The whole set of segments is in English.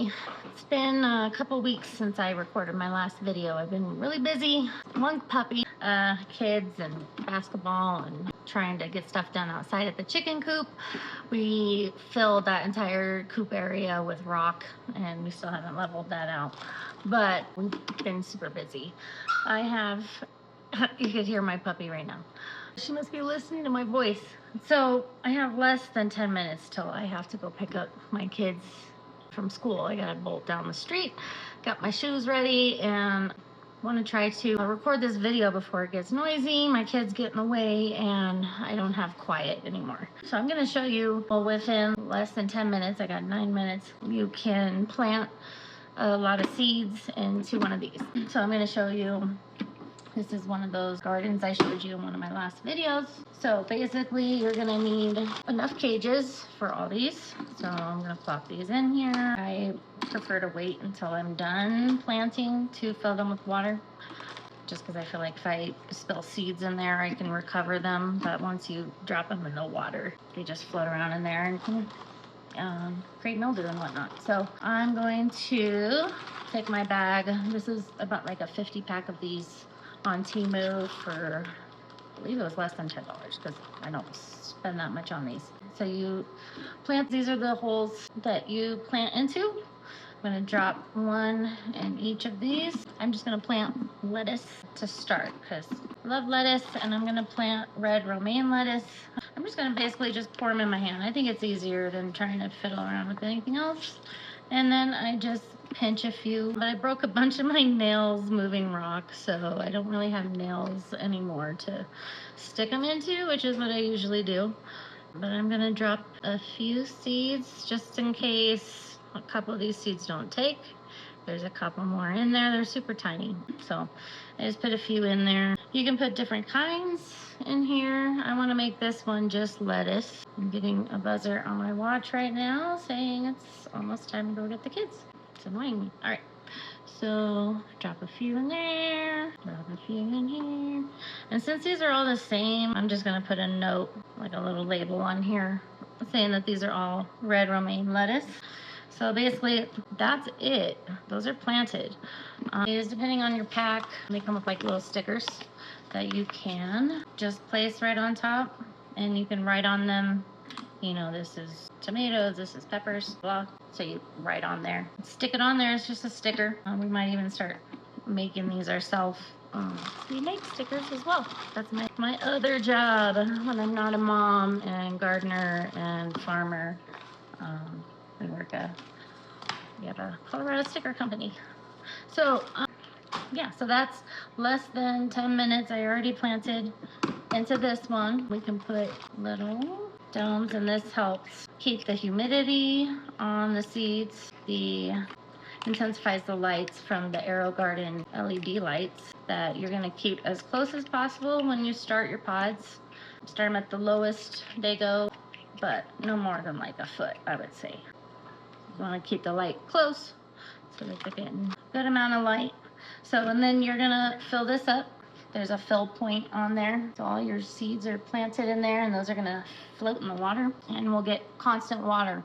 everybody. It's been a couple weeks since I recorded my last video. I've been really busy. One puppy, kids and basketball and trying to get stuff done outside at the chicken coop. We filled that entire coop area with rock and we still haven't leveled that out. But we've been super busy. You could hear my puppy right now. She must be listening to my voice. So I have less than 10 minutes till I have to go pick up my kids from school. I gotta bolt down the street, got my shoes ready, and want to try to record this video before it gets noisy. My kids get in the way and I don't have quiet anymore. So I'm gonna show you, well, within less than 10 minutes, I got 9 minutes, you can plant a lot of seeds into one of these. So I'm gonna show you. This is one of those gardens I showed you in one of my last videos. So basically you're gonna need enough cages for all these. So I'm gonna plop these in here. I prefer to wait until I'm done planting to fill them with water. Just because I feel like if I spill seeds in there, I can recover them. But once you drop them in the water, they just float around in there and can create mildew and whatnot. So I'm going to take my bag. This is about like a 50 pack of these on Temu for, I believe it was less than $10 because I don't spend that much on these. So you plant, these are the holes that you plant into. I'm going to drop one in each of these. I'm just going to plant lettuce to start because I love lettuce, and I'm going to plant red romaine lettuce. I'm just going to basically just pour them in my hand. I think it's easier than trying to fiddle around with anything else. And then I just pinch a few, but I broke a bunch of my nails moving rock, so I don't really have nails anymore to stick them into, which is what I usually do. But I'm gonna drop a few seeds just in case a couple of these seeds don't take. There's a couple more in there. They're super tiny, so I just put a few in there. You can put different kinds in here. I want to make this one just lettuce. I'm getting a buzzer on my watch right now saying it's almost time to go get the kids. It's annoying me. All right, so drop a few in there, drop a few in here. And since these are all the same, I'm just gonna put a note, like a little label on here saying that these are all red romaine lettuce. So basically, that's it. Those are planted. Is depending on your pack, they come with like little stickers that you can just place right on top, and you can write on them, you know, this is tomatoes, this is peppers, blah. So you write on there. Stick it on there, it's just a sticker. We might even start making these ourselves. We make stickers as well. That's my other job when I'm not a mom and gardener and farmer. We have a Colorado sticker company. So yeah, so that's less than 10 minutes. I already planted into this one. We can put little domes, and this helps keep the humidity on the seeds. The intensifies the lights from the Aerogarden LED lights that you're gonna keep as close as possible when you start your pods. Start them at the lowest they go, but no more than like a foot, I would say. You want to keep the light close so that they're getting a good amount of light. So, and then you're gonna fill this up. There's a fill point on there. So all your seeds are planted in there, and those are gonna float in the water, and we'll get constant water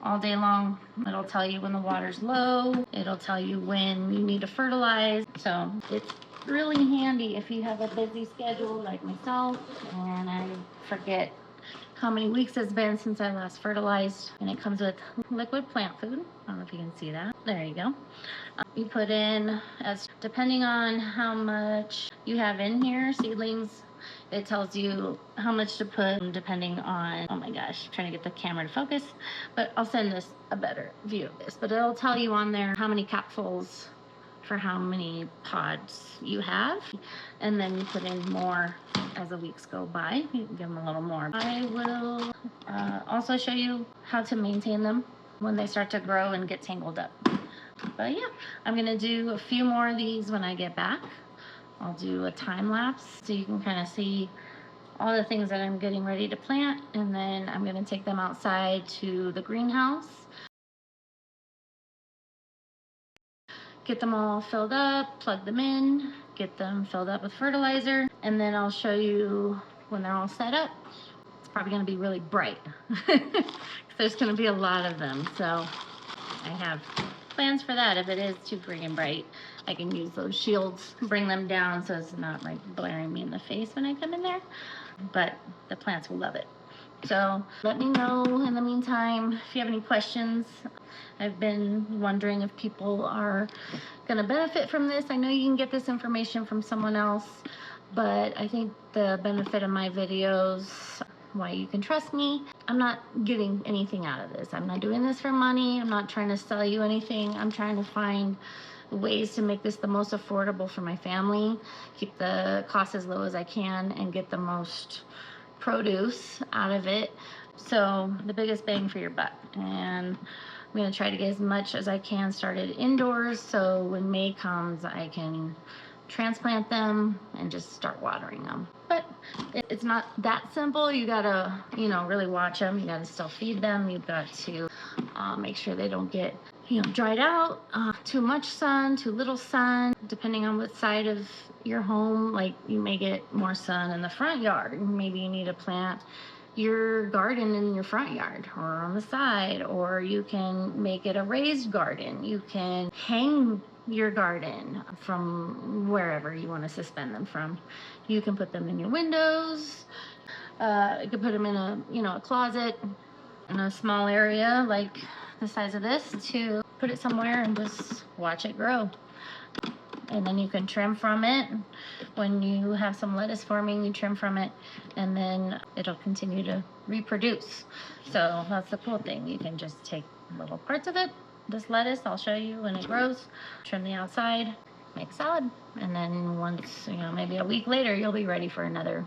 all day long. It'll tell you when the water's low. It'll tell you when you need to fertilize. So it's really handy if you have a busy schedule like myself, and I forget how many weeks it's been since I last fertilized. And it comes with liquid plant food. I don't know if you can see that. There you go. You put in, as depending on how much you have in here, seedlings, it tells you how much to put depending on, oh my gosh, I'm trying to get the camera to focus, but I'll send this a better view of this. But it'll tell you on there how many capfuls for how many pods you have, and then you put in more as the weeks go by. You can give them a little more. I will also show you how to maintain them when they start to grow and get tangled up. But yeah, I'm gonna do a few more of these when I get back. I'll do a time lapse so you can kind of see all the things that I'm getting ready to plant, and then I'm gonna take them outside to the greenhouse, get them all filled up, plug them in, get them filled up with fertilizer, and then I'll show you when they're all set up. It's probably gonna be really bright. There's gonna be a lot of them, so I have plans for that. If it is too freaking bright, I can use those shields, bring them down so it's not like blaring me in the face when I come in there. But the plants will love it. So let me know in the meantime if you have any questions. I've been wondering if people are gonna benefit from this. I know you can get this information from someone else, but I think the benefit of my videos, why you can trust me, I'm not getting anything out of this. I'm not doing this for money. I'm not trying to sell you anything. I'm trying to find ways to make this the most affordable for my family, keep the cost as low as I can, and get the most produce out of it. So the biggest bang for your buck. And I'm gonna try to get as much as I can started indoors, so when May comes I can transplant them and just start watering them. But it's not that simple. You gotta, really watch them. You gotta still feed them. You've got to make sure they don't get, dried out, too much sun, too little sun, depending on what side of your home. Like, you may get more sun in the front yard. Maybe you need to plant your garden in your front yard or on the side, or you can make it a raised garden. You can hang your garden from wherever you want to suspend them from. You can put them in your windows. You can put them in a closet, in a small area like the size of this, to put it somewhere and just watch it grow. And then you can trim from it. When you have some lettuce forming, you trim from it, and then it'll continue to reproduce. So that's the cool thing. You can just take little parts of it. This lettuce, I'll show you when it grows, trim the outside, make salad. And then once, maybe a week later, you'll be ready for another,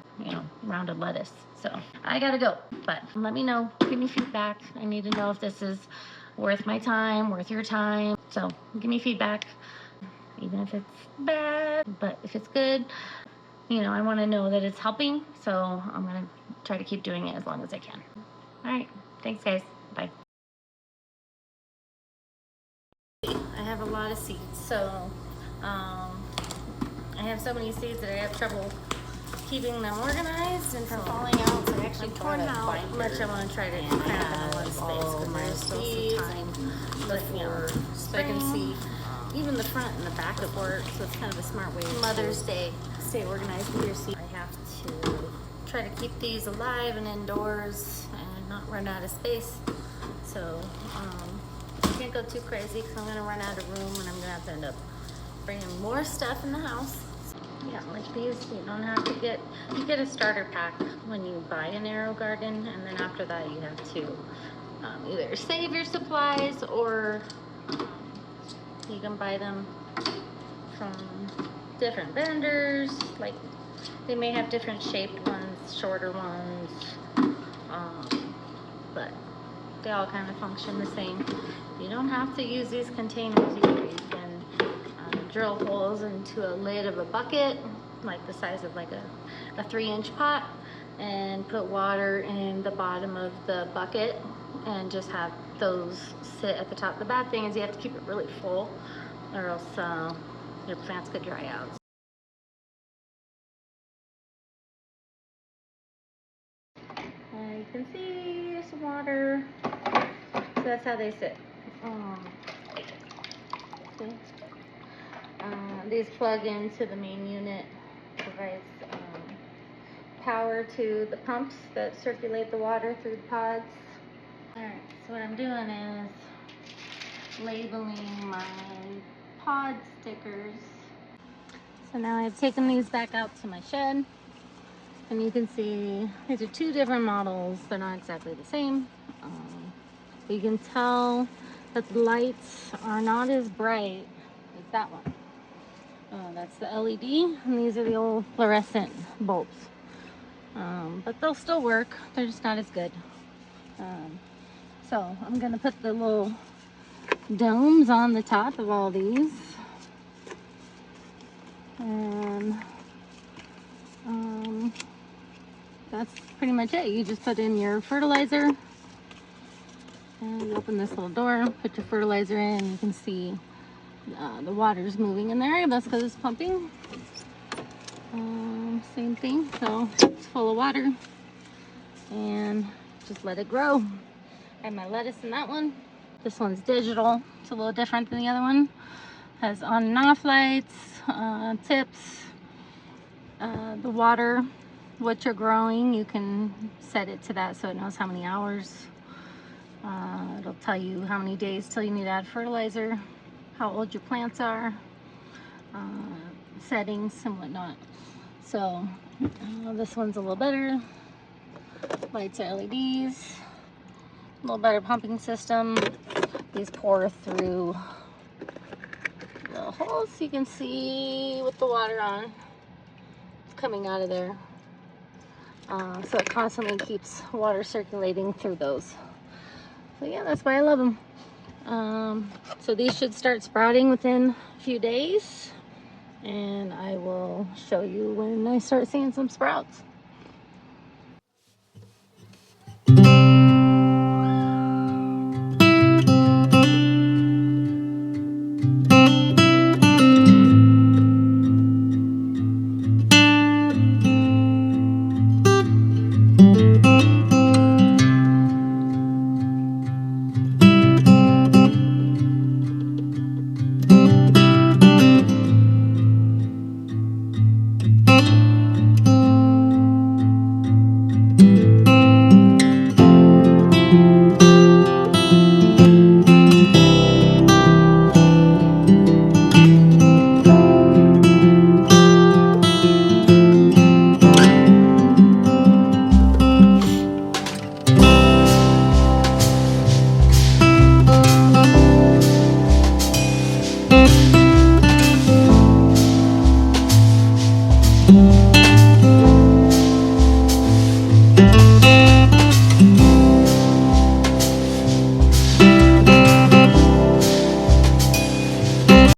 round of lettuce. So I gotta go, but let me know, give me feedback. I need to know if this is worth my time, worth your time. So give me feedback. Even if it's bad, but if it's good, I want to know that it's helping. So I'm going to try to keep doing it as long as I can. All right. Thanks, guys. Bye. I have a lot of seeds. So I have so many seeds that I have trouble keeping them organized and from falling out. So I actually torn out much. I want to try to cram them in one space because there's seeds before, so I can see even the front and the back of work. So it's kind of a smart way Mother's Day, stay organized with your seeds. I have to try to keep these alive and indoors and not run out of space. So I can't go too crazy because I'm going to run out of room and I'm going to have to end up bringing more stuff in the house. Yeah, like these, you get a starter pack when you buy an Aerogarden, and then after that you have to either save your supplies or you can buy them from different vendors. Like, they may have different shaped ones, shorter ones, but they all kind of function the same. You don't have to use these containers either. You can drill holes into a lid of a bucket, like the size of like a 3-inch pot, and put water in the bottom of the bucket and just have those sit at the top. The bad thing is you have to keep it really full or else your plants could dry out. And you can see some water. So that's how they sit. See? These plug into the main unit, provides power to the pumps that circulate the water through the pods. Alright, so what I'm doing is labeling my pod stickers. So now I've taken these back out to my shed, and you can see these are 2 different models. They're not exactly the same. You can tell that the lights are not as bright as that one. That's the LED, and these are the old fluorescent bulbs. But they'll still work. They're just not as good. So I'm gonna put the little domes on the top of all these, and that's pretty much it. You just put in your fertilizer, and you open this little door, put your fertilizer in, and you can see the water's moving in there. That's because it's pumping. Same thing. So it's full of water, and just let it grow. I have my lettuce in that one. This one's digital. It's a little different than the other one. Has on and off lights, tips, the water, what you're growing, you can set it to that so it knows how many hours. It'll tell you how many days till you need to add fertilizer, how old your plants are, settings and whatnot. So this one's a little better. Lights are LEDs. A little better pumping system. These pour through the holes so you can see with the water on. It's coming out of there. So it constantly keeps water circulating through those. So yeah, that's why I love them. So these should start sprouting within a few days. And I will show you when I start seeing some sprouts.